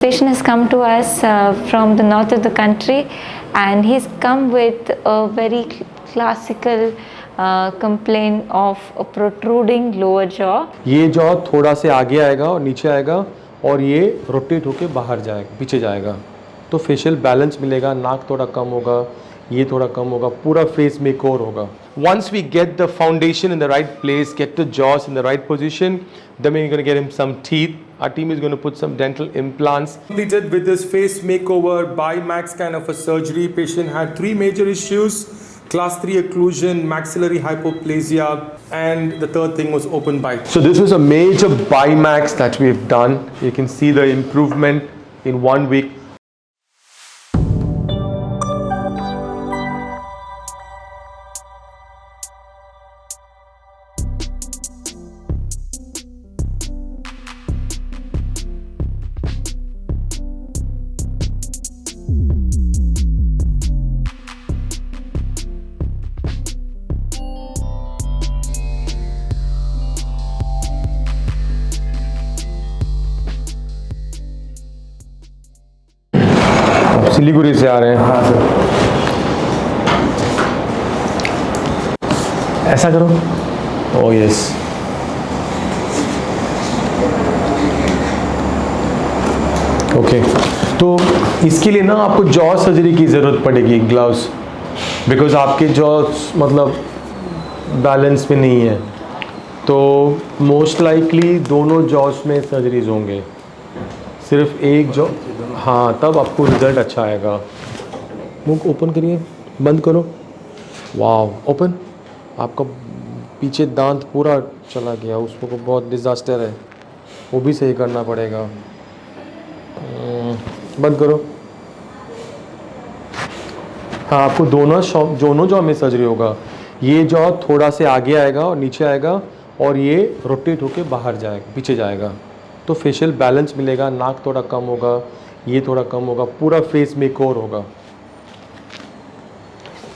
Patient has come to us from the north of the country, and he's come with a very classical complaint of a protruding lower jaw. ये jaw थोड़ा से आगे आएगा और नीचे आएगा और ये रोटेट होके बाहर जाएगा, पीछे जाएगा, तो फेशियल बैलेंस मिलेगा, नाक थोड़ा कम होगा, ये थोड़ा कम होगा, पूरा फेस मेकओवर होगा. Once we get the foundation in the right place, get the jaws in the right position, then we're going to get him some teeth. Our team is going to put some dental implants. Completed with this face makeover by Max kind of a surgery. Patient had 3 major issues: class 3 occlusion, maxillary hypoplasia, and the third thing was open bite. So this was a major Bimax that we've done. You can see the improvement in 1 week. Siliguri से आ रहे हैं. हाँ sir. ऐसा करो. Oh yes. Okay, तो इसके लिए ना आपको जॉ सर्जरी की ज़रूरत पड़ेगी, ग्लव्स, बिकॉज आपके जॉ मतलब बैलेंस में नहीं है, तो मोस्ट लाइकली दोनों जॉस में सर्जरीज होंगे. सिर्फ एक जॉ, हाँ, तब आपको रिजल्ट अच्छा आएगा. मुंह ओपन करिए, बंद करो. वाव, ओपन. आपका पीछे दांत पूरा चला गया, उसको को बहुत डिज़ास्टर है, वो भी सही करना पड़ेगा. बंद करो. हाँ, आपको दोनों जॉ में सर्जरी होगा. ये जॉ थोड़ा से आगे आएगा और नीचे आएगा और ये रोटेट होके बाहर जाएगा, पीछे जाएगा, तो फेशियल बैलेंस मिलेगा, नाक थोड़ा कम होगा, ये थोड़ा कम होगा, पूरा फेस मेकओवर होगा.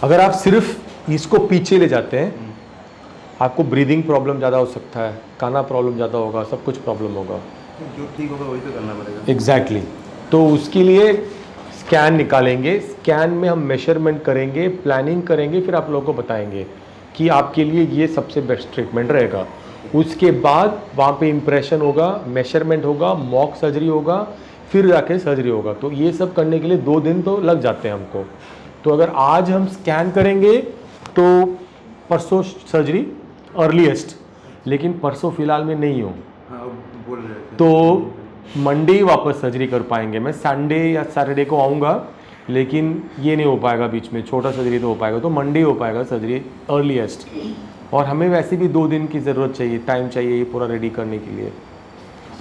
अगर आप सिर्फ इसको पीछे ले जाते हैं, आपको ब्रीदिंग प्रॉब्लम ज़्यादा हो सकता है, काना प्रॉब्लम ज़्यादा होगा, सब कुछ प्रॉब्लम होगा. जो ठीक होगा वही तो करना पड़ेगा. एग्जैक्टली. तो उसके लिए स्कैन निकालेंगे, स्कैन में हम मेजरमेंट करेंगे, प्लानिंग करेंगे, फिर आप लोगों को बताएंगे कि आपके लिए ये सबसे बेस्ट ट्रीटमेंट रहेगा. उसके बाद वहाँ पे इम्प्रेशन होगा, मेजरमेंट होगा, मॉक सर्जरी होगा, फिर जाके सर्जरी होगा. तो ये सब करने के लिए 2 दिन तो लग जाते हैं हमको. तो अगर आज हम स्कैन करेंगे तो परसों सर्जरी अर्लीस्ट, लेकिन परसों फिलहाल में नहीं हो, हाँ, बोल रहे थे. तो मंडे ही वापस सर्जरी कर पाएंगे. मैं संडे या सैटरडे को आऊँगा, लेकिन ये नहीं हो पाएगा, बीच में छोटा सर्जरी तो हो पाएगा, तो मंडे हो पाएगा सर्जरी अर्लीस्ट. और हमें वैसे भी 2 दिन की ज़रूरत चाहिए, टाइम चाहिए ये पूरा रेडी करने के लिए.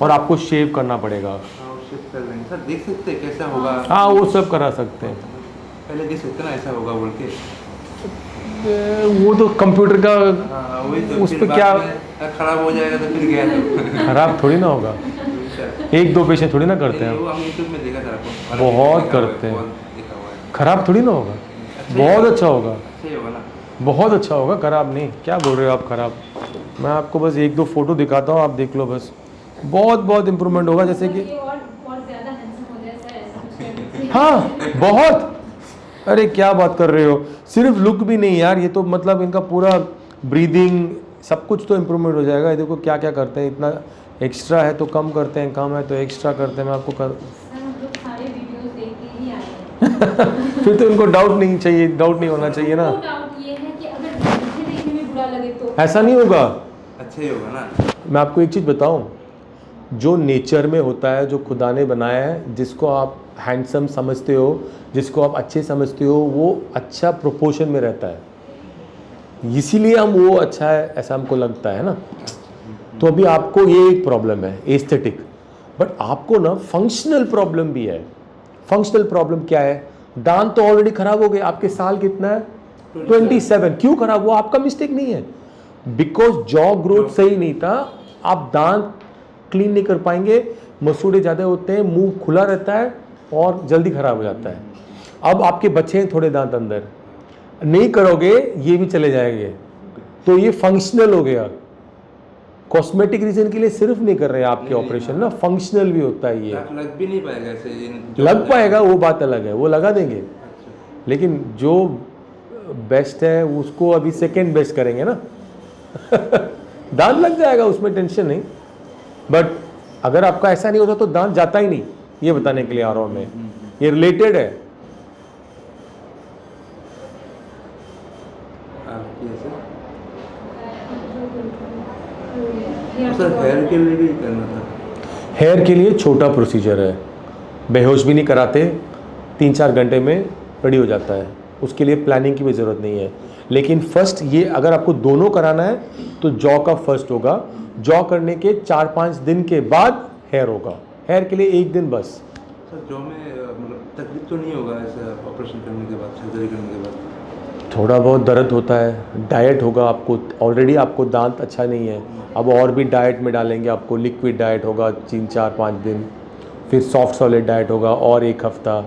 और आपको शेव करना पड़ेगा. हाँ, शिफ्ट कर लेंगे सर. देख सकते हैं कैसा होगा. हाँ, वो सब करा सकते हैं. पहले देख सकते हैं ना ऐसा होगा बोल के. वो तो कंप्यूटर का, हाँ, वही तो. उस फिर पे बाद क्या में खराब हो जाएगा तो फिर गया तो. खराब थोड़ी ना होगा. 1-2 पेशेंट थोड़ी ना करते हैं. वो हम यूट्यूब में देखा था आपको. बहुत करते हैं. खराब थोड़ी ना होगा, बहुत अच्छा होगा. सही होगा ना. बहुत अच्छा होगा, खराब नहीं. क्या बोल रहे हो आप खराब? मैं आपको बस 1-2 फोटो दिखाता हूँ, आप देख लो बस. बहुत इम्प्रूवमेंट होगा. जैसे कि हाँ, बहुत. अरे क्या बात कर रहे हो, सिर्फ लुक भी नहीं यार, ये तो मतलब इनका पूरा ब्रीदिंग सब कुछ तो इम्प्रूवमेंट हो जाएगा. ये देखो क्या क्या करते हैं, इतना एक्स्ट्रा है तो कम करते हैं, कम है तो एक्स्ट्रा करते हैं. मैं आपको कर फिर तो इनको डाउट नहीं चाहिए, डाउट नहीं होना चाहिए ना. ऐसा नहीं होगा. अच्छा ही होगा ना. मैं आपको एक चीज़ बताऊं, जो नेचर में होता है, जो खुदा ने बनाया है, जिसको आप हैंडसम समझते हो, जिसको आप अच्छे समझते हो, वो अच्छा प्रोपोर्शन में रहता है. इसीलिए हम वो अच्छा है ऐसा हमको लगता है ना. तो अभी आपको ये एक प्रॉब्लम है एस्थेटिक, बट आपको ना फंक्शनल प्रॉब्लम भी है. फंक्शनल प्रॉब्लम क्या है? दांत तो ऑलरेडी खराब हो गए. आपके साल कितना है? 27. क्यों खराब हुआ? आपका मिस्टेक नहीं है, बिकॉज जॉ ग्रोथ सही नहीं था. आप दांत क्लीन नहीं कर पाएंगे, मसूड़े ज़्यादा होते हैं, मुंह खुला रहता है और जल्दी खराब हो जाता है. अब आपके बच्चे हैं थोड़े दांत अंदर, नहीं करोगे ये भी चले जाएंगे, तो ये फंक्शनल हो गया. कॉस्मेटिक रीजन के लिए सिर्फ नहीं कर रहे हैं आपके नहीं, ऑपरेशन हाँ। ना, फंक्शनल भी होता है ये। दांत लग भी नहीं पाएगा ऐसे लग पाएगा वो बात अलग है, वो लगा देंगे, अच्छा। लेकिन जो बेस्ट है उसको अभी सेकंड बेस्ट करेंगे ना। दांत लग जाएगा, उसमें टेंशन नहीं, बट अगर आपका ऐसा नहीं होता तो दांत जाता ही नहीं, ये बताने के लिए आ रहा हूँ मैं, ये रिलेटेड है। आपकी ऐसे सर हेयर के लिए भी करना था। हेयर के लिए छोटा प्रोसीजर है, बेहोश भी नहीं कराते, 3-4 घंटे में रेडी हो जाता है, उसके लिए प्लानिंग की भी ज़रूरत नहीं है। लेकिन फर्स्ट ये अगर आपको दोनों कराना है तो जॉ का फर्स्ट होगा, जॉ करने के 4-5 दिन के बाद हेयर होगा, हेयर के लिए 1 दिन बस। सर जॉ में मतलब तकलीफ तो नहीं होगा ऐसे ऑपरेशन करने के बाद, सर्जरी करने के बाद? थोड़ा बहुत दर्द होता है, डाइट होगा आपको, ऑलरेडी आपको दांत अच्छा नहीं है, अब और भी डाइट में डालेंगे आपको, लिक्विड डाइट होगा 3-4-5 दिन, फिर सॉफ्ट सॉलिड डाइट होगा और 1 हफ्ता।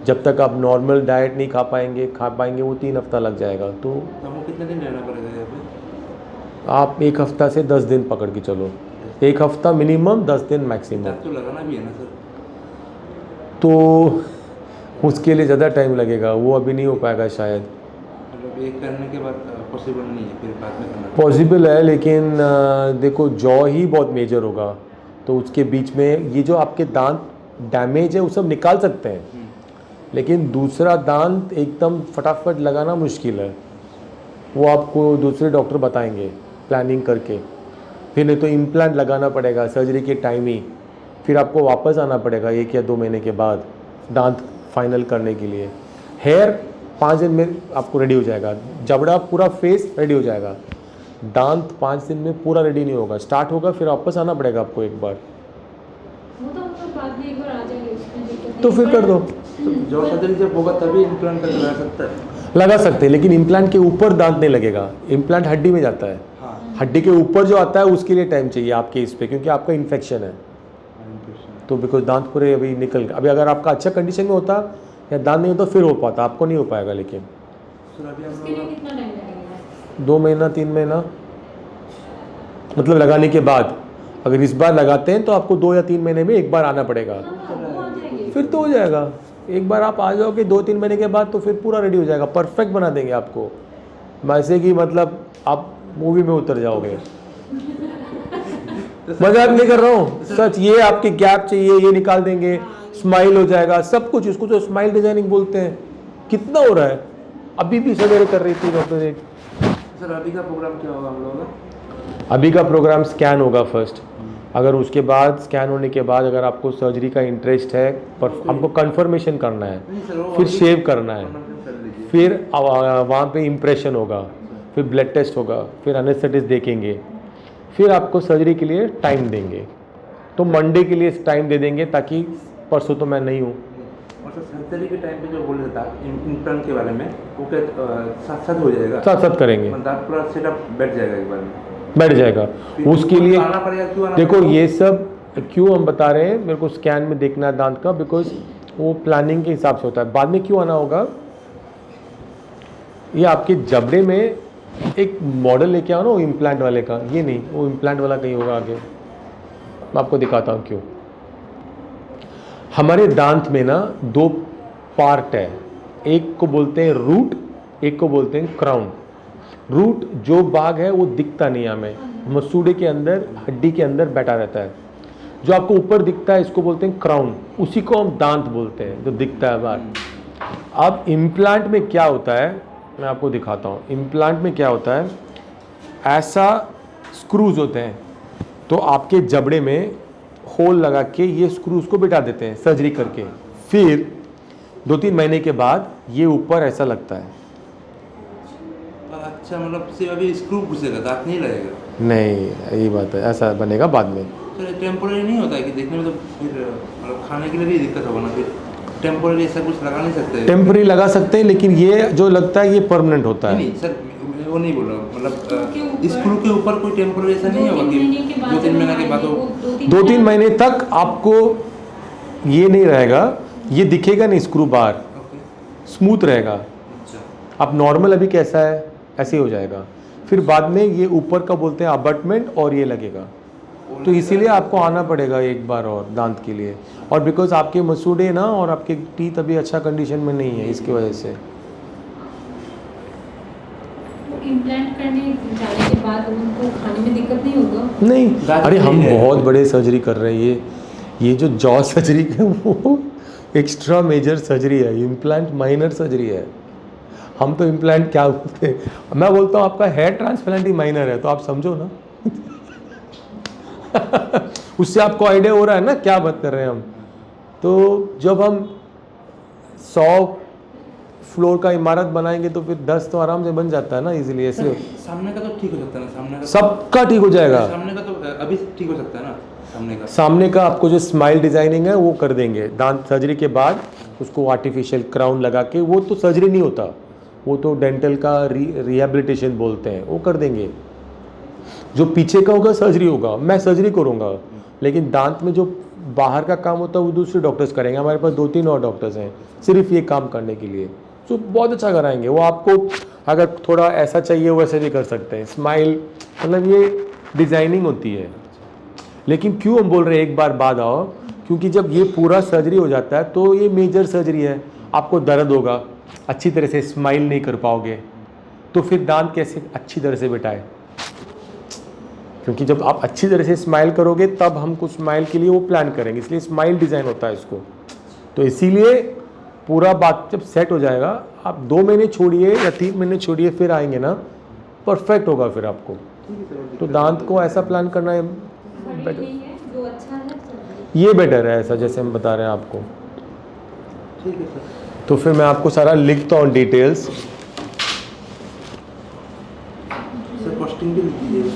जब तक आप नॉर्मल डाइट नहीं खा पाएंगे वो 3 हफ्ता लग जाएगा। तो हमको कितने दिन रहना पड़ेगा यहाँ पे? आप 1 हफ्ता से 10 दिन पकड़ के चलो, 1 हफ्ता मिनिमम, 10 दिन मैक्सिमम। दांत तो लगाना भी है ना सर? तो उसके लिए ज़्यादा टाइम लगेगा, वो अभी नहीं हो पाएगा शायद। मतलब एक करने के बाद पॉसिबल नहीं है, फिर बाद में करना? पॉसिबल है, लेकिन देखो जॉ ही बहुत मेजर होगा, तो उसके बीच में ये जो आपके दांत डैमेज है वो सब निकाल सकते हैं, लेकिन दूसरा दांत एकदम फटाफट लगाना मुश्किल है, वो आपको दूसरे डॉक्टर बताएंगे प्लानिंग करके। फिर नहीं तो इम्प्लांट लगाना पड़ेगा सर्जरी के टाइम ही, फिर आपको वापस आना पड़ेगा 1 या 2 महीने के बाद दांत फाइनल करने के लिए। हेयर 5 दिन में आपको रेडी हो जाएगा, जबड़ा पूरा फेस रेडी हो जाएगा, दांत 5 दिन में पूरा रेडी नहीं होगा, स्टार्ट होगा फिर वापस आना पड़ेगा आपको एक बार, वो तो मतलब बाद में एक बार आ जाएंगे, उसमें दिक्कत नहीं। तो फिर कर दो। तो जॉ सर्जरी जब होगा तभी इम्प्लांट का लगा सकता है? लगा सकते हैं, लेकिन इम्प्लांट के ऊपर दांत नहीं लगेगा, इम्प्लांट हड्डी में जाता है, हाँ, हड्डी के ऊपर जो आता है उसके लिए टाइम चाहिए आपके इस पे, क्योंकि आपका इन्फेक्शन है। तो बिकॉज दांत पूरे अभी निकल, अभी अगर आपका अच्छा कंडीशन में होता या दांत नहीं होता फिर हो पाता, आपको नहीं हो पाएगा। लेकिन सर अभी हम उसके लिए लोग कितना टाइम लगेगा? 2 महीना 3 महीना मतलब लगाने के बाद, अगर इस बार लगाते हैं तो आपको 2 या 3 महीने में एक बार आना पड़ेगा, वो आ जाएंगे। फिर तो हो जाएगा। एक बार आप आ जाओगे 2-3 महीने के बाद तो फिर पूरा रेडी हो जाएगा, परफेक्ट बना देंगे आपको, वैसे कि मतलब आप मूवी में उतर जाओगे। मजाक नहीं कर रहा हूँ, सच। ये आपके गैप चाहिए ये निकाल देंगे, स्माइल हो जाएगा सब कुछ, इसको तो स्माइल डिजाइनिंग बोलते हैं। कितना हो रहा है, अभी भी सवेरे कर रही थी डॉक्टर एक। सर अभी का प्रोग्राम क्या होगा हम लोगों का? अभी का प्रोग्राम स्कैन होगा फर्स्ट, अगर उसके बाद स्कैन होने के बाद अगर आपको सर्जरी का इंटरेस्ट है, पर हमको कंफर्मेशन करना है, नहीं सर, वो फिर अभी शेव करना है, confirmation कर लीजिए। फिर वहाँ पे इम्प्रेशन होगा, फिर ब्लड टेस्ट होगा, फिर एनेस्थेटिस्ट देखेंगे, फिर आपको सर्जरी के लिए टाइम देंगे। तो मंडे के लिए टाइम दे देंगे, ताकि परसों तो मैं नहीं हूँ। और सर सर्जरी के टाइम पे जो बोल रहा था इम्प्लांट के बारे में, वो क्या साथ साथ हो जाएगा? साथ साथ करेंगे, दांत पूरा सेटअप बैठ जाएगा एक बार में? बैठ जाएगा। फिर उसके लिए आना पड़ेगा, क्यों आना देखो पड़ेगा? ये सब क्यों हम बता रहे हैं, मेरे को स्कैन में देखना है दांत का, बिकॉज वो प्लानिंग के हिसाब से होता है। बाद में क्यों आना होगा, ये आपके जबड़े में एक मॉडल लेके आओ ना वो इम्प्लांट वाले का, ये नहीं, वो इम्प्लांट वाला कहीं होगा आगे, मैं आपको दिखाता हूँ क्यों। हमारे दांत में ना 2 पार्ट है, एक को बोलते हैं रूट, एक को बोलते हैं क्राउन। रूट जो भाग है वो दिखता नहीं हमें, मसूड़े के अंदर, हड्डी के अंदर बैठा रहता है। जो आपको ऊपर दिखता है इसको बोलते हैं क्राउन, उसी को हम दांत बोलते हैं जो दिखता है बाहर। अब इम्प्लांट में क्या होता है मैं आपको दिखाता हूँ। इम्प्लांट में क्या होता है, ऐसा स्क्रूज होते हैं, तो आपके जबड़े में होल लगा के ये स्क्रूज को बिठा देते हैं सर्जरी करके। फिर 2-3 महीने के बाद ये ऊपर ऐसा लगता है। अच्छा, मतलब सिर्फ अभी स्क्रू घुसेगा, दांत नहीं लगेगा? नहीं, यही बात है, ऐसा बनेगा बाद में। सर टेम्पोररी नहीं होता है कि देखने में तो फिर मतलब खाने के लिए भी दिक्कत होगा ना, फिर टेम्पोररी ऐसा कुछ लगा नहीं सकते? टेम्पररी लगा सकते हैं, लेकिन ये जो लगता है ये परमानेंट होता है। नहीं सर, मैं वो नहीं बोल रहा हूँ, मतलब स्क्रू के ऊपर कोई टेम्पोररी ऐसा नहीं होगा कि 2-3 महीने के बाद वो 2-3 महीने तक आपको ये नहीं रहेगा, ये दिखेगा नहीं स्क्रू बार, ओके, स्मूथ रहेगा। अच्छा, आप नॉर्मल अभी कैसा है ऐसे ही हो जाएगा। फिर बाद में ये ऊपर का बोलते हैं अबटमेंट और ये लगेगा। तो इसीलिए आपको आना पड़ेगा एक बार और दांत के लिए, और बिकॉज आपके मसूड़े ना और आपके टीथ अभी अच्छा कंडीशन में नहीं है, इसकी वजह से। इम्प्लांट करने जाने के बाद उनको खाने में दिक्कत नहीं होगा? नहीं, दांत अरे हम नहीं है। बहुत बड़े सर्जरी कर रहे हैं। ये जो जॉ सर्जरी है वो एक्स्ट्रा मेजर सर्जरी है, इम्प्लांट माइनर सर्जरी है। हम तो इम्प्लांट क्या बोलते हैं, मैं बोलता हूँ आपका हेयर ट्रांसप्लांट ही माइनर है, तो आप समझो ना। उससे आपको आइडिया हो रहा है ना क्या बात कर रहे हैं हम। तो जब हम 100 फ्लोर का इमारत बनाएंगे तो फिर 10 तो आराम से बन जाता है ना इजीली। ऐसे सामने का तो ठीक हो सकता है ना, सामने का सबका ठीक हो जाएगा। सामने का तो अभी ठीक हो सकता है ना, सामने का। सामने का आपको जो स्माइल डिजाइनिंग है वो कर देंगे दांत सर्जरी के बाद, उसको आर्टिफिशियल क्राउन लगा के। वो तो सर्जरी नहीं होता, वो तो डेंटल का रिहेबिलिटेशन बोलते हैं, वो कर देंगे। जो पीछे का होगा सर्जरी होगा, मैं सर्जरी करूँगा, लेकिन दांत में जो बाहर का काम होता है वो दूसरे डॉक्टर्स करेंगे। हमारे पास 2-3 और डॉक्टर्स हैं सिर्फ ये काम करने के लिए, तो बहुत अच्छा कराएंगे वो। आपको अगर थोड़ा ऐसा चाहिए वैसे भी कर सकते हैं। स्माइल मतलब ये डिज़ाइनिंग होती है। लेकिन क्यों हम बोल रहे हैं एक बार बाद आओ, क्योंकि जब ये पूरा सर्जरी हो जाता है तो ये मेजर सर्जरी है, आपको दर्द होगा, अच्छी तरह से स्माइल नहीं कर पाओगे, तो फिर दांत कैसे अच्छी तरह से बिठाए। क्योंकि जब आप अच्छी तरह से स्माइल करोगे तब हम कुछ स्माइल के लिए वो प्लान करेंगे, इसलिए स्माइल डिज़ाइन होता है इसको। तो इसीलिए पूरा बात जब सेट हो जाएगा, आप 2 महीने छोड़िए या 3 महीने छोड़िए, फिर आएंगे ना, परफेक्ट होगा फिर आपको। तो दांत को ऐसा प्लान करना है बेटर, नहीं है जो अच्छा है ये बेटर है ऐसा जैसे हम बता रहे हैं आपको। ठीक है सर। तो फिर मैं आपको सारा लिखता हूँ डिटेल्स। सर कॉस्टिंग भी लिख दीजिए।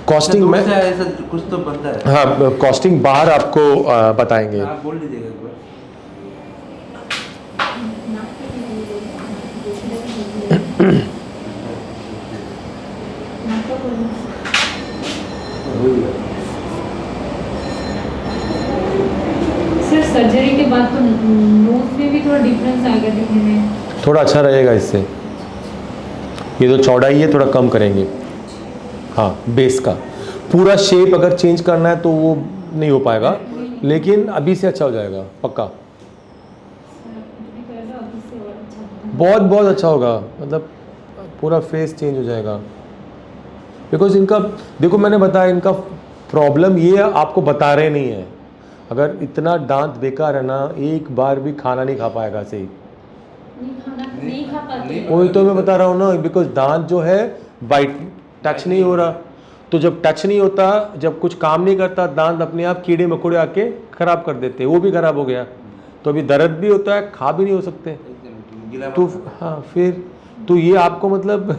कॉस्टिंग में ऐसा कुछ तो बनता है। हाँ, कॉस्टिंग बाहर आपको बताएंगे। आप बोल दीजिएगा एक बार। सर सर्जरी के बाद तो नोज में भी थोड़ा डिफरेंस आ गया दिखने में। थोड़ा अच्छा रहेगा इससे। ये जो चौड़ाई है थोड़ा कम करेंगे, हाँ, बेस का। पूरा शेप अगर चेंज करना है तो वो नहीं हो पाएगा, लेकिन अभी से अच्छा हो जाएगा पक्का। बहुत बहुत अच्छा होगा, मतलब पूरा फेस चेंज हो जाएगा। बिकॉज इनका देखो, मैंने बताया इनका प्रॉब्लम ये है, आपको बता रहे नहीं है। अगर इतना दांत बेकार है ना, एक बार भी खाना नहीं खा पाएगा सही। नहीं खा पाते। वही तो मैं बता रहा हूँ ना, बिकॉज दांत जो है बाइट टच नहीं हो रहा। तो जब टच नहीं होता, जब कुछ काम नहीं करता, दांत अपने आप कीड़े मकोड़े आके खराब कर देते हैं। वो भी खराब हो गया तो अभी दर्द भी होता है, खा भी नहीं हो सकते। तो हाँ, फिर तो ये आपको मतलब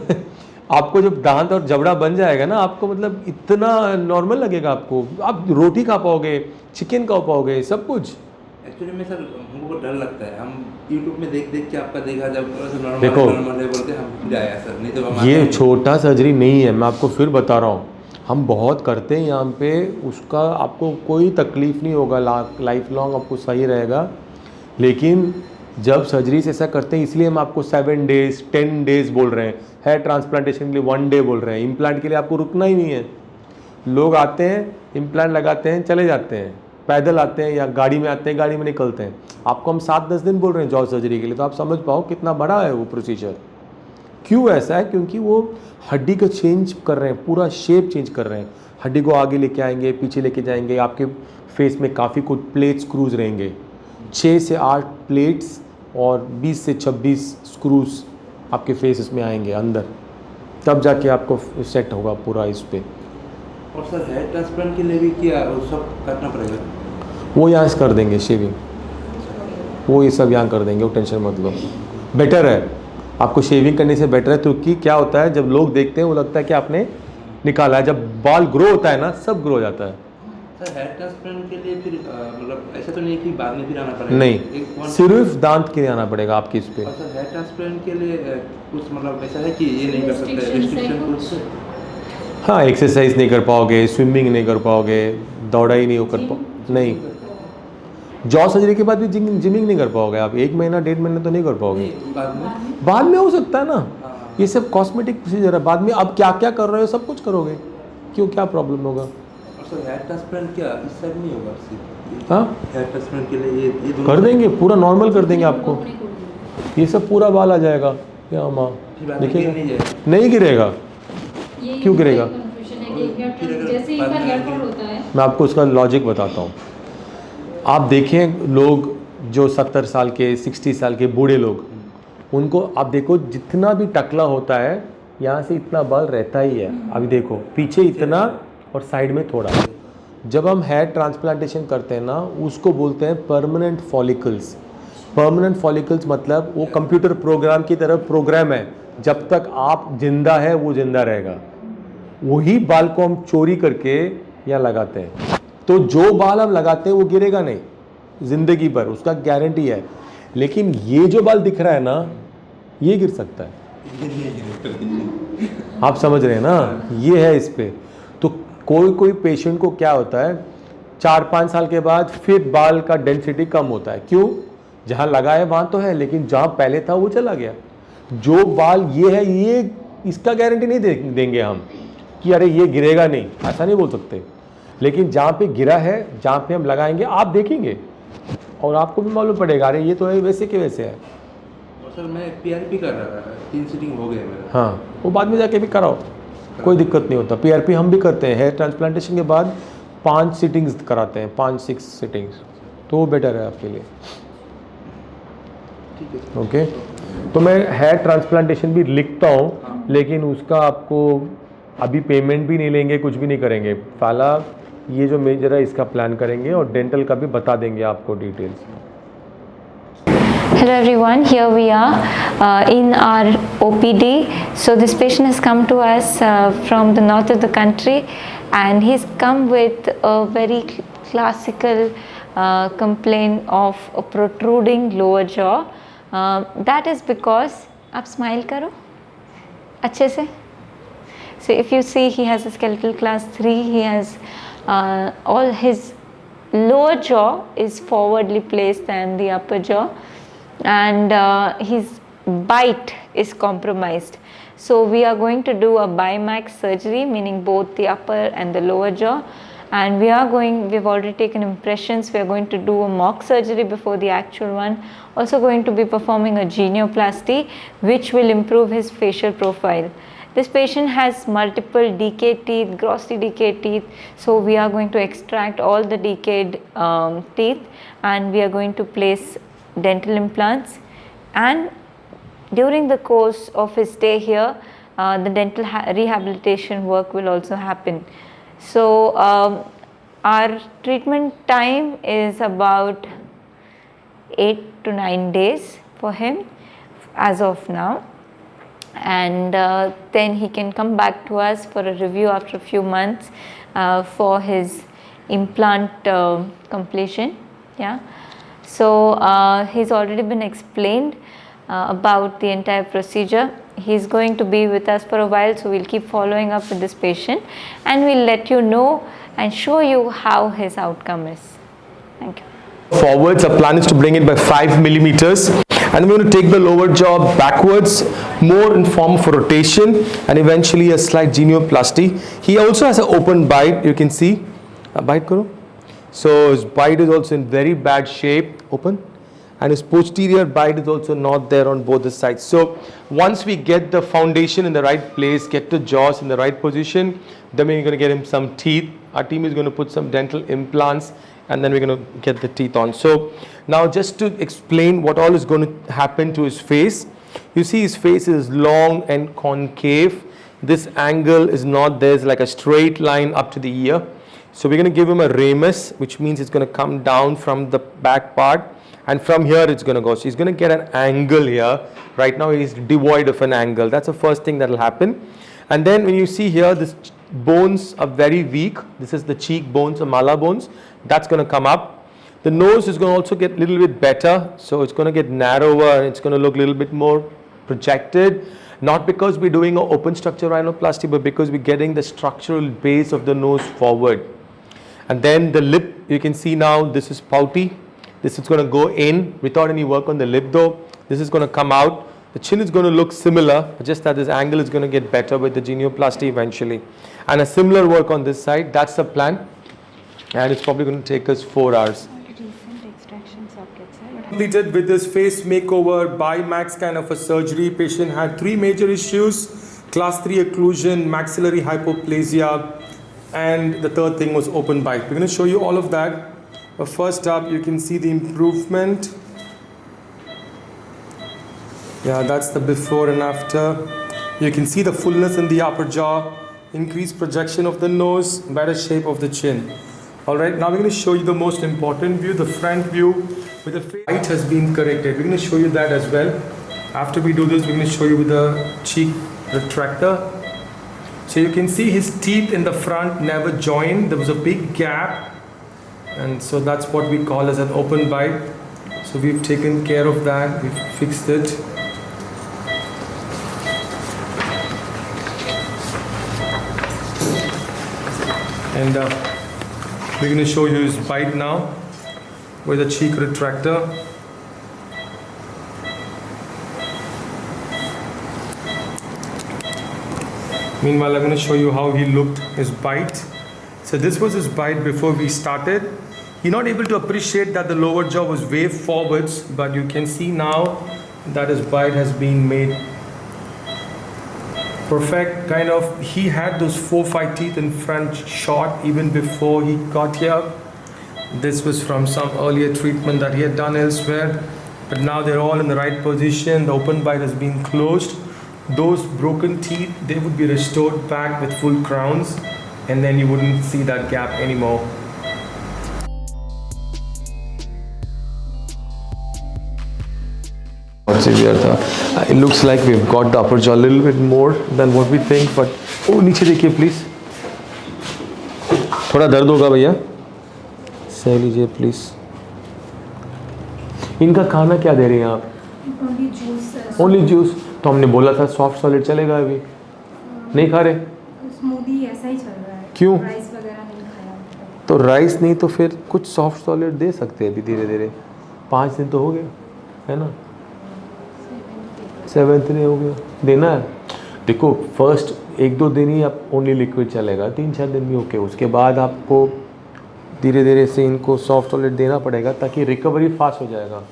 आपको जब दांत और जबड़ा बन जाएगा ना, आपको मतलब इतना नॉर्मल लगेगा आपको। आप रोटी खा पाओगे, चिकन खा पाओगे, सब कुछ। एक्चुअली में सर हमको डर लगता है, हम यूट्यूब में देख देख के आपका देखा, जब नॉर्मल देखो, नॉर्मल है बोलते हम जाया सर, नहीं तो हम ये छोटा सर्जरी नहीं है, मैं आपको फिर बता रहा हूँ। हम बहुत करते हैं यहाँ पे, उसका आपको कोई तकलीफ़ नहीं होगा, लाइफ लॉन्ग आपको सही रहेगा। लेकिन जब सर्जरी से ऐसा करते हैं, इसलिए हम आपको 7 डेज़ 10 डेज़ बोल रहे हैं। हेयर ट्रांसप्लांटेशन के लिए 1 डे बोल रहे हैं। इम्प्लांट के लिए आपको रुकना ही नहीं है। लोग आते हैं, इम्प्लांट लगाते हैं, चले जाते हैं, पैदल आते हैं या गाड़ी में आते हैं, गाड़ी में निकलते हैं। आपको हम 7-10 दिन बोल रहे हैं जॉ सर्जरी के लिए, तो आप समझ पाओ कितना बड़ा है वो प्रोसीजर। क्यों ऐसा है? क्योंकि वो हड्डी को चेंज कर रहे हैं, पूरा शेप चेंज कर रहे हैं। हड्डी को आगे लेके आएंगे, पीछे लेके जाएंगे। आपके फेस में काफ़ी कुछ प्लेट स्क्रूज रहेंगे, 6 से 8 प्लेट्स और 20 से 26 स्क्रूज आपके फेस में आएंगे अंदर, तब जाके आपको सेट होगा पूरा इस पर। और सर हेयर ट्रांसप्लांट के लिए भी क्या वो सब करना पड़ेगा? वो यहाँ से कर देंगे शेविंग, वो ये सब यहाँ कर देंगे, वो टेंशन मत लो। बेटर है, आपको शेविंग करने से बेटर है। क्योंकि क्या होता है, जब लोग देखते हैं वो लगता है कि आपने निकाला है। जब बाल ग्रो होता है ना, सब ग्रो हो जाता है। सर हेयर ट्रांसप्लांट के लिए फिर मतलब ऐसा तो नहीं कि बाद में फिर आना पड़ेगा? नहीं, सिर्फ दांत के लिए आना पड़ेगा आपकी इस पे। और सर हेयर ट्रांसप्लांट के लिए कुछ मतलब ऐसा है कि ये नहीं कर सकते, Restrictions है कुछ? हाँ, एक्सरसाइज नहीं कर पाओगे, स्विमिंग नहीं कर पाओगे, दौड़ा ही नहीं हो कर पाओ नहीं। जॉ सर्जरी के बाद भी जिमिंग नहीं कर पाओगे आप। 1 महीना 1.5 महीने तो नहीं कर पाओगे। नहीं, बाद में बाद में हो सकता है ना, हाँ। ये सब कॉस्मेटिक प्रोसीजर है। बाद में अब क्या क्या कर रहे हो सब कुछ करोगे, क्यों, क्या प्रॉब्लम होगा? और तो हेयर ट्रांसप्लांट क्या इस साइड नहीं होगा सिर्फ हाँ हेयर ट्रांसप्लांट के लिए ये दोनों कर देंगे, पूरा नॉर्मल कर देंगे आपको, अपने को देंगे। ये सब पूरा बाल आ जाएगा। क्या माँ फिर बाद में गिर देखिएगा, नहीं जाएगा। नहीं गिरेगा। ये क्यों गिरेगा? confusion है कि फिर अगर जैसे एक बाद बार में हेयर गिर- फॉल होता है मैं आपको उसका लॉजिक बताता हूँ। आप देखें लोग जो 70 साल के 60 साल के बूढ़े लोग, उनको आप देखो जितना भी टकला होता है यहाँ से इतना बाल रहता ही है। अभी देखो पीछे इतना और साइड में थोड़ा। जब हम हेयर ट्रांसप्लांटेशन करते हैं ना, उसको बोलते हैं परमानेंट फॉलिकल्स। परमानेंट फॉलिकल्स मतलब वो कंप्यूटर प्रोग्राम की तरह प्रोग्राम है, जब तक आप जिंदा है वो जिंदा रहेगा। वही बाल को हम चोरी करके यहाँ लगाते हैं। तो जो बाल हम लगाते हैं वो गिरेगा नहीं जिंदगी भर, उसका गारंटी है। लेकिन ये जो बाल दिख रहा है ना, ये गिर सकता है। आप समझ रहे हैं ना, ये है इस पे। तो कोई कोई पेशेंट को क्या होता है, 4-5 साल के बाद फिर बाल का डेंसिटी कम होता है। क्यों? जहाँ लगा है वहाँ तो है, लेकिन जहाँ पहले था वो चला गया। जो बाल ये है, ये इसका गारंटी नहीं देंगे हम कि अरे ये गिरेगा नहीं, ऐसा नहीं बोल सकते। लेकिन जहाँ पे गिरा है, जहाँ पे हम लगाएंगे, आप देखेंगे और आपको भी मालूम पड़ेगा अरे ये तो है वैसे के वैसे है। और सर मैं पीआरपी कर रहा था, 3 सीटिंग हो गया मेरा। हाँ, वो बाद में जाके भी कराओ, कोई दिक्कत नहीं होता। पीआरपी हम भी करते हैं, हेयर ट्रांसप्लांटेशन के बाद 5 सिटिंग्स कराते हैं, 5-6 सिटिंग्स, तो वो बेटर है आपके लिए। ठीक है सर। ओके, तो मैं हेयर ट्रांसप्लांटेशन भी लिखता हूँ, लेकिन उसका आपको अभी पेमेंट भी नहीं लेंगे, कुछ भी नहीं करेंगे। पहला ये जो मेजर है इसका प्लान करेंगे और डेंटल का भी बता देंगे आपको details. Hello everyone, here we are in our OPD. So this patient has come to us from the north of the country, and he's come with a very classical complaint of a protruding lower jaw. That is because, आप smile करो अच्छे से. So if you see, he has a skeletal class 3, he has all his lower jaw is forwardly placed than the upper jaw, and his bite is compromised. So we are going to do a Bimax surgery, meaning both the upper and the lower jaw, and we've already taken impressions. We are going to do a mock surgery before the actual one. Also going to be performing a genioplasty, which will improve his facial profile. This patient has multiple decayed teeth, grossly decayed teeth, so we are going to extract all the decayed teeth, and we are going to place dental implants. And during the course of his stay here, the dental rehabilitation work will also happen. So our treatment time is about 8 to 9 days for him as of now, and then he can come back to us for a review after a few months for his implant completion. Yeah, so he's already been explained about the entire procedure. He's going to be with us for a while, so we'll keep following up with this patient, and we'll let you know and show you how his outcome is. Thank you. Forwards, our plan is to bring it by 5 millimeters, and we're going to take the lower jaw backwards, more in form of a rotation, and eventually a slight genioplasty. He also has an open bite, you can see. Bite karo. So his bite is also in very bad shape, open, and his posterior bite is also not there on both the sides. So once we get the foundation in the right place, get the jaws in the right position, then we're going to get him some teeth. Our team is going to put some dental implants, and then we're going to get the teeth on. So now just to explain what all is going to happen to his face. You see his face is long and concave. This angle is not there, it's like a straight line up to the ear. So we're going to give him a ramus, which means it's going to come down from the back part, and from here it's going to go. So he's going to get an angle here. Right now he's devoid of an angle. That's the first thing that will happen. And then when you see here, this bones are very weak. This is the cheek bones or mala bones. That's going to come up. The nose is going to also get a little bit better. So it's going to get narrower and it's going to look a little bit more projected. Not because we're doing an open structure rhinoplasty, but because we're getting the structural base of the nose forward. And then the lip, you can see now this is pouty. This is going to go in without any work on the lip though. This is going to come out. The chin is going to look similar, just that this angle is going to get better with the genioplasty eventually. And a similar work on this side, that's the plan. and it's probably going to take us 4 hours. Recent extraction sockets है, but Completed with this face makeover BiMAX kind of a surgery. Patient had 3 major issues: class 3 occlusion, maxillary hypoplasia, and the third thing was open bite. We're going to show you all of that. But first up, you can see the improvement. Yeah, that's the before and after. You can see the fullness in the upper jaw, increased projection of the nose, better shape of the chin. Alright, now we're going to show you the most important view, the front view with the face. Height has been corrected. We're going to show you that as well. After we do this, we're going to show you with the cheek retractor. So you can see his teeth in the front never joined. There was a big gap. And so that's what we call as an open bite. So we've taken care of that. We've fixed it. And we're going to show you his bite now with a cheek retractor. Meanwhile, I'm going to show you how he looked, his bite. So this was his bite before we started. You're not able to appreciate that the lower jaw was way forwards, but you can see now that his bite has been made perfect. Kind of, he had those 4-5 teeth in front short even before he got here. This was from some earlier treatment that he had done elsewhere, but now they're all in the right position. The open bite has been closed. Those broken teeth, they would be restored back with full crowns, and then you wouldn't see that gap anymore. Severe था. It looks like we've got the upper jaw a little bit more than what we think, but नीचे देखिए please. थोड़ा दर्द होगा भैया, सह लीजिए please. इनका खाना क्या दे रहे हैं आप? Only juice. तो हमने बोला था सॉफ्ट सॉलिड चलेगा, अभी नहीं खा रहे. स्मूदी ऐसा ही चल रहा है. क्यों? राइस वगैरह नहीं खाया. तो राइस नहीं तो फिर कुछ सॉफ्ट सॉलिड दे सकते हैं अभी धीरे धीरे. 5 दिन तो हो गए है ना, 7th डे हो गया. देना है. देखो फर्स्ट 1-2 दिन ही आप ओनली लिक्विड चलेगा, 3-4 दिन भी ओके. उसके बाद आपको धीरे धीरे से इनको सॉफ्ट सॉलिड देना पड़ेगा ताकि रिकवरी फास्ट हो जाएगा.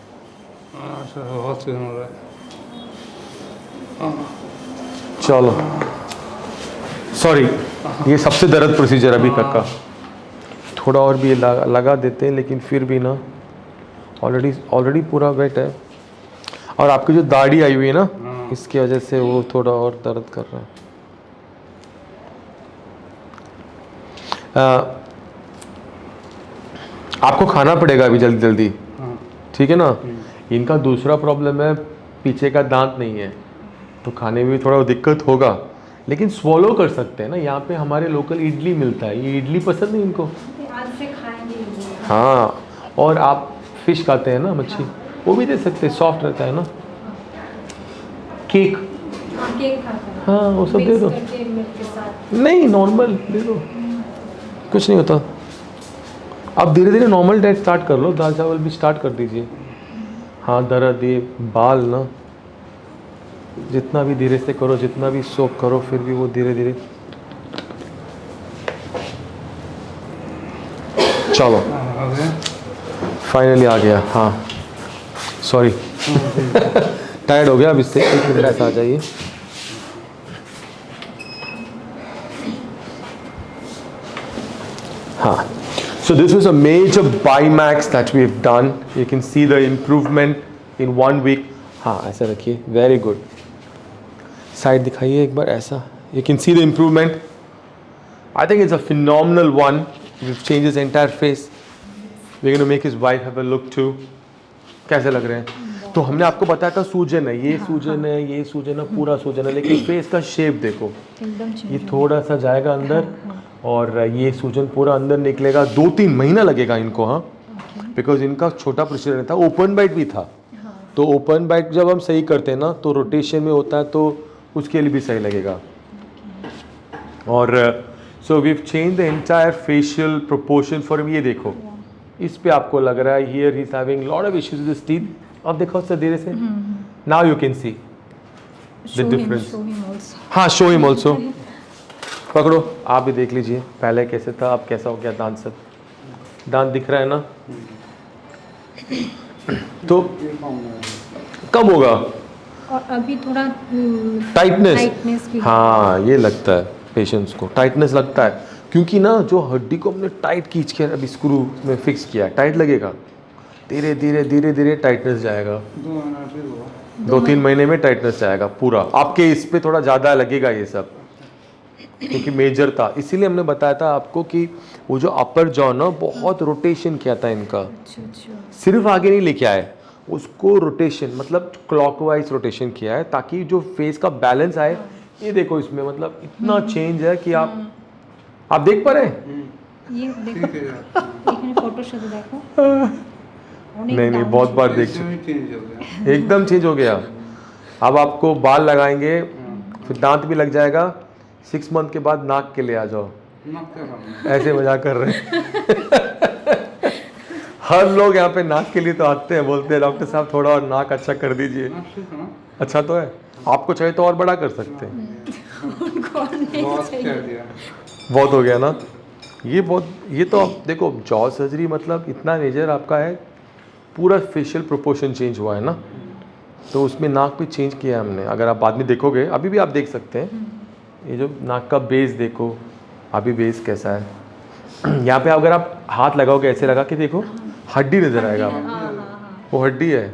चलो सॉरी, ये सबसे दर्द प्रोसीजर अभी तक का. थोड़ा और भी लगा देते हैं, लेकिन फिर भी ना ऑलरेडी पूरा वेट है. और आपकी जो दाढ़ी आई हुई है ना, इसकी वजह से वो थोड़ा और दर्द कर रहा है. आपको खाना पड़ेगा अभी जल्दी जल्दी, ठीक है ना. इनका दूसरा प्रॉब्लम है, पीछे का दांत नहीं है, तो खाने में भी थोड़ा दिक्कत होगा, लेकिन स्वॉलो कर सकते हैं ना. यहाँ पे हमारे लोकल इडली मिलता है, ये इडली पसंद नहीं इनको. आज से खाएंगे. हाँ, और आप फिश खाते हैं ना, मच्छी, वो भी दे सकते हैं, सॉफ्ट रहता है ना. केक, केक खाता है. हाँ वो सब दे दो. मिल्क के साथ नहीं नॉर्मल दे दो, कुछ नहीं होता. आप धीरे धीरे नॉर्मल डाइट स्टार्ट कर लो, दाल चावल भी स्टार्ट कर दीजिए. हाँ दर्द, ये बाल ना, जितना भी धीरे से करो, जितना भी सोक करो, फिर भी वो धीरे धीरे. चलो फाइनली आ गया. हाँ सॉरी टायर्ड हो गया अब इससे. 1 मिनट ऐसा आ जाइए. हाँ, so this was a major BiMAX that we have done. You can see the improvement in 1 week. हाँ ऐसा रखिए, वेरी गुड. साइड दिखाइए एक बार ऐसा. You can see the improvement. I think it's a phenomenal one. We've changed his entire face. We're going to make his wife have a look too. कैसे लग रहे हैं? तो हमने आपको बताया था सूजन है, ये सूजन है, ये सूजन है, पूरा सूजन है, लेकिन फेस का शेप देखो, ये थोड़ा सा जाएगा अंदर और ये सूजन पूरा अंदर निकलेगा. 2-3 महीना लगेगा इनको. हाँ, बिकॉज इनका छोटा प्रोसीजर था, ओपन बाइट भी था. तो ओपन बाइट जब हम सही करते हैं ना, तो रोटेशन में होता है, तो उसके लिए भी सही लगेगा. और so we have change the entire facial proportion for. ये देखो, इस पे आपको लग रहा है here he is having lot of issues with his teeth. अब देखो सर धीरे से, now you can see the difference. हाँ शो हिम ऑल्सो. पकड़ो, आप भी देख लीजिए पहले कैसे था, अब कैसा हो गया दांत सब. दांत दिख रहा है ना, तो कब होगा और अभी थोड़ा टाइटनेस? भी हाँ, ये लगता है पेशेंट्स को, टाइटनेस लगता है, क्योंकि ना जो हड्डी को हमने टाइट खींच के अभी स्क्रू में फिक्स किया है, टाइट लगेगा, धीरे धीरे धीरे धीरे टाइटनेस जाएगा, 2-3 महीने में टाइटनेस जाएगा पूरा। आपके इस पे थोड़ा ज़्यादा लगेगा ये सब, क्योंकि मेजर था, इसीलिए हमने बताया था आपको कि वो जो अपर जॉ ना बहुत रोटेशन किया था इनका, सिर्फ आगे नहीं लेके आए उसको, रोटेशन मतलब क्लॉकवाइज रोटेशन किया है ताकि जो फेस का बैलेंस आए। ये देखो इसमें मतलब इतना चेंज है कि आप देख पा रहे हैं? ये देखो, एक मिनट फोटो शो देखो। नहीं बहुत बार देख चुके, एकदम चेंज हो गया। अब आपको बाल लगाएंगे, फिर दांत भी लग जाएगा, 6 मंथ के बाद नाक के लिए आ जाओ। ऐसे मजाक कर रहे हैं हर लोग यहाँ पे नाक के लिए तो आते हैं, बोलते हैं डॉक्टर साहब थोड़ा और नाक अच्छा कर दीजिए। अच्छा तो है, आपको चाहिए तो और बड़ा कर सकते हैं। बहुत हो गया ना ये तो आप देखो, जॉ सर्जरी मतलब इतना मेजर आपका है, पूरा फेशियल प्रोपोर्शन चेंज हुआ है ना, तो उसमें नाक भी चेंज किया है हमने। अगर आप बाद में देखोगे, अभी भी आप देख सकते हैं, ये जो नाक का बेस देखो, अभी बेस कैसा है। यहाँ पे अगर आप हाथ लगाओगे, ऐसे लगा के देखो, हड्डी नजर आएगा आपको, वो हड्डी है,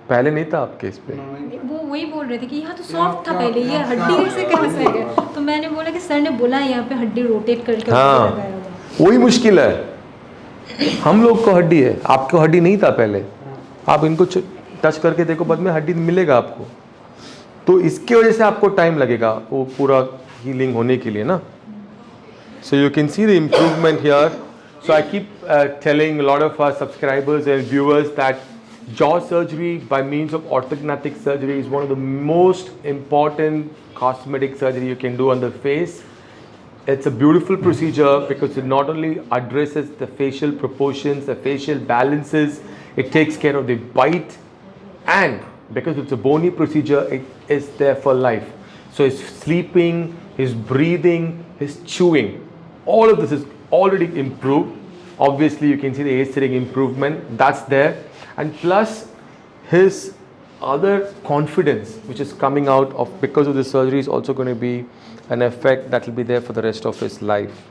पहले नहीं था आपके इस पे। वो वही बोल रहे थे कि यहाँ तो सॉफ्ट था पहले, ये हड्डी से कैसे है? तो मैंने बोला कि सर ने बोला यहाँ पे हड्डी रोटेट करके हाँ, लगाया हुआ। वही मुश्किल है। हम लोग को हड्डी है, आपको हड्डी नहीं था पहले, आप इनको टच करके देखो, बाद में हड्डी मिलेगा आपको, तो इसकी वजह से आपको टाइम लगेगा वो पूरा हीलिंग होने के लिए ना। So you can see the improvement here. So I keep telling a lot of our subscribers and viewers that jaw surgery by means of orthognathic surgery is one of the most important cosmetic surgery you can do on the face. It's a beautiful procedure because it not only addresses the facial proportions, the facial balances, it takes care of the bite, and because it's a bony procedure, it is there for life. So his sleeping, his breathing, his chewing, all of this is already improved. Obviously you can see the aesthetic improvement that's there, and plus his other confidence which is coming out of because of the surgery is also going to be an effect that will be there for the rest of his life.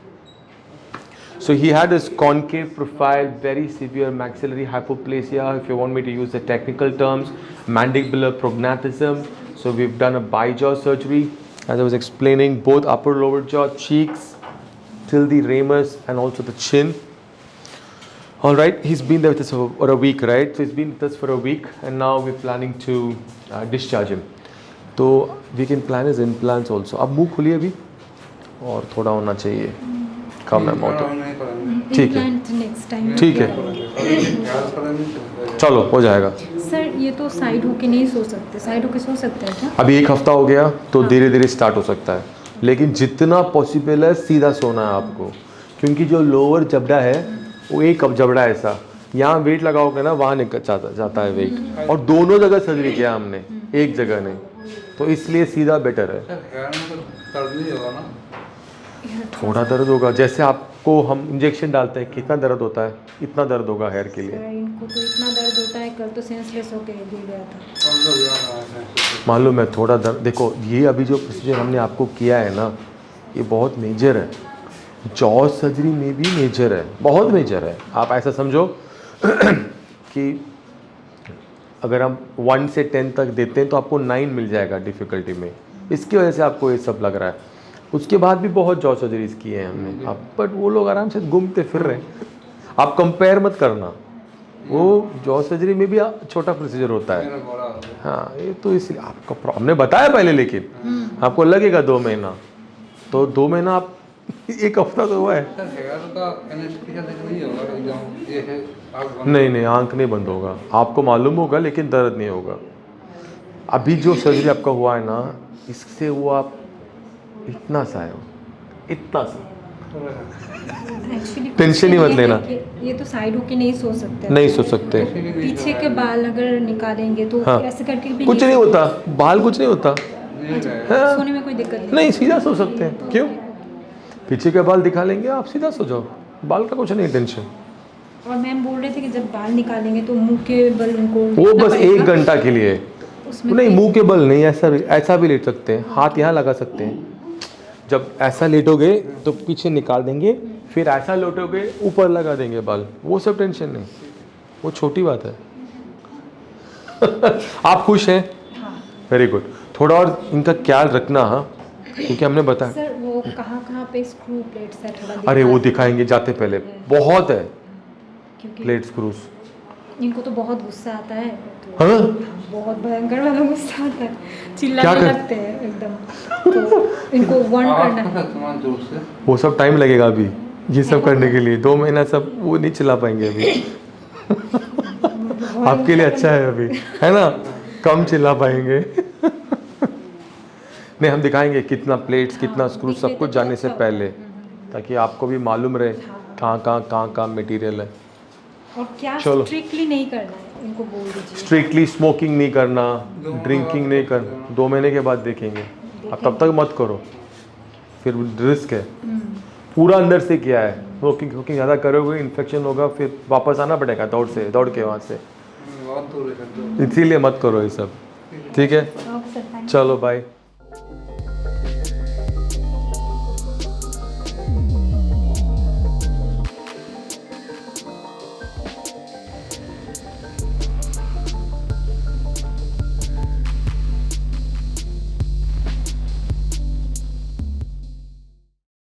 So he had this concave profile, very severe maxillary hypoplasia, if you want me to use the technical terms, mandibular prognathism. So we've done a bi-jaw surgery, as I was explaining, both upper lower jaw, cheeks till the ramus and also the chin. All right, he's been there with us for a week, right? So he's been with us for a week, and now we're planning to discharge him. So we can plan his implants also. अब मुंह खुली अभी और थोड़ा होना चाहिए, कम amount. ठीक है, नेक्स्ट टाइम ठीक है, चलो हो जाएगा। सर ये तो साइड होके नहीं सो सकते, साइड होके सो सकते हैं क्या? अभी 1 हफ्ता हो गया तो धीरे धीरे स्टार्ट हो सकता है, लेकिन जितना पॉसिबल है सीधा सोना है आपको, क्योंकि जो लोअर जबड़ा है वो एक जबड़ा है ऐसा, यहाँ वेट लगाओगे ना वहाँ निकल जाता है वेट, और दोनों जगह सर्जरी किया हमने, एक जगह नहीं, तो इसलिए सीधा बेटर है। थोड़ा दर्द होगा, जैसे आपको हम इंजेक्शन डालते हैं कितना दर्द होता है, इतना दर्द होगा हेयर के लिए। इनको तो इतना दर्द होता है, कल तो सेंसलेस होके गिर गया था। मालूम है, थोड़ा दर्द देखो, ये अभी जो प्रोसीजर हमने आपको किया है ना, ये बहुत मेजर है, जॉ सर्जरी में भी मेजर है, बहुत मेजर है। आप ऐसा समझो कि अगर हम 1 से 10 तक देते हैं तो आपको 9 मिल जाएगा डिफ़िकल्टी में, इसकी वजह से आपको ये सब लग रहा है। उसके बाद भी बहुत जॉ सर्जरीज किए हैं हमने, अब बट वो लोग आराम से घूमते फिर रहे हैं। आप कंपेयर मत करना, वो जॉ सर्जरी में भी छोटा प्रोसीजर होता है। हाँ, ये तो इसलिए आपका हमने बताया पहले, लेकिन आपको लगेगा 2 महीना, तो 2 महीना आप 1 हफ्ता तो हुआ है। नहीं, आंख नहीं बंद होगा, आपको मालूम होगा लेकिन दर्द नहीं होगा। अभी जो सर्जरी आपका हुआ है ना, इससे वो आप इतना सा है, इतना सा, टेंशन ही मत लेना। ये तो साइड होके नहीं सो सकते, नहीं सो सकते, पीछे के बाल अगर निकालेंगे तो हाँ, ऐसे करके भी कुछ नहीं होता, बाल कुछ नहीं होता, हाँ, सोने में कोई दिक्कत नहीं, सीधा सो सकते हैं। क्यों? पीछे के बाल दिखा लेंगे आप, सीधा सो जाओ, बाल का कुछ नहीं टेंशन। और मैम बोल रहे थे कि जब बाल निकालेंगे तो मुंह के बल उनको वो लेटना बस पड़ेगा। 1 घंटा के लिए। उसमें नहीं, मुंह के बल नहीं, ऐसा भी लेट सकते हैं, हाथ यहाँ लगा सकते हैं। जब ऐसा लेटोगे तो पीछे निकाल देंगे, फिर ऐसा लेटोगे ऊपर लगा देंगे बाल, वो सब टेंशन नहीं, वो छोटी बात है। आप खुश हैं? Very good. थोड़ा और इनका ख्याल रखना, हाँ, क्योंकि हमने बताया। सर वो कहाँ पे स्क्रू प्लेट्स है थोड़ा अरे वो दिखा- दिखाएंगे जाते पहले, बहुत है क्योंकि प्लेट स्क्रूज। इनको तो बहुत गुस्सा आता है तो हाँ? बहुत भयंकर वाला गुस्सा आता है, क्या चिल्लाने कर- लगते हैं एकदम। तो इनको वार्न करना है। तुम्हारा जोर से वो सब टाइम लगेगा अभी, ये सब करने के लिए 2 महीना सब वो नहीं चिल्ला पाएंगे अभी। आपके लिए अच्छा है अभी, है ना, कम चिल्ला पाएंगे। नहीं, हम दिखाएंगे कितना प्लेट्स, कितना स्क्रू, सब कुछ जाने से पहले, ताकि आपको भी मालूम रहे कहाँ मटेरियल है। और क्या चलो। स्ट्रिक्टली नहीं करना है इनको बोल दीजिए। स्ट्रिक्टली स्मोकिंग नहीं करना, ड्रिंकिंग नहीं करना, 2 महीने के बाद देखेंगे। अब तब तक मत करो, फिर रिस्क है। पूरा अंदर से किया है, स्मोकिंग ज़्यादा करोगे इन्फेक्शन होगा, फिर वापस आना पड़ेगा दौड़ के वहाँ से, बहुत दूर है सर। इसीलिए मत करो ये सब। ठीक है, ओके सर, थैंक यू। चलो बाय।